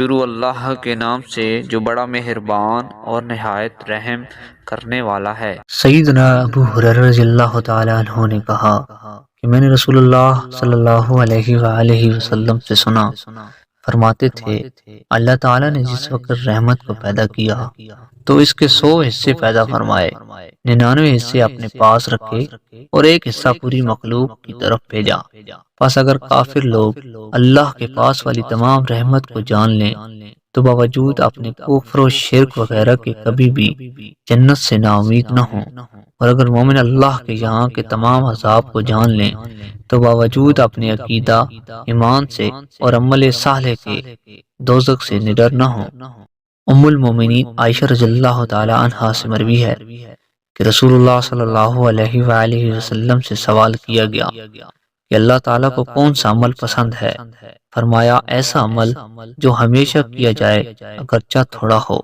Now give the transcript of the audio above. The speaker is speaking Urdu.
شروع اللہ کے نام سے جو بڑا مہربان اور نہایت رحم کرنے والا ہے۔ سیدنا ابو ہریرہ رضی اللہ تعالی عنہ نے کہا کہ میں نے رسول اللہ صلی اللہ علیہ وآلہ وسلم سے سنا، فرماتے تھے اللہ تعالیٰ نے جس وقت رحمت کو پیدا کیا تو اس کے 100 حصے پیدا فرمائے، 99 حصے اپنے پاس رکھے اور ایک حصہ پوری مخلوق کی طرف بھیجا۔ پس اگر کافر لوگ اللہ کے پاس والی تمام رحمت کو جان لیں تو باوجود اپنے کفر و شرک وغیرہ کے کبھی بھی جنت سے نا امید نہ ہوں، اور اگر مومن اللہ کے یہاں کے تمام عذاب کو جان لیں تو باوجود اپنے عقیدہ، ایمان سے اور عمل صالح کے دوزخ سے نڈر نہ ہوں۔ ام المومنین عائشہ رضی اللہ تعالی عنہا سے مروی ہے کہ رسول اللہ صلی اللہ علیہ وآلہ وسلم سے سوال کیا گیا کہ اللہ تعالیٰ کو کون سا عمل پسند ہے؟ فرمایا ایسا عمل جو ہمیشہ کیا جائے اگرچہ تھوڑا ہو۔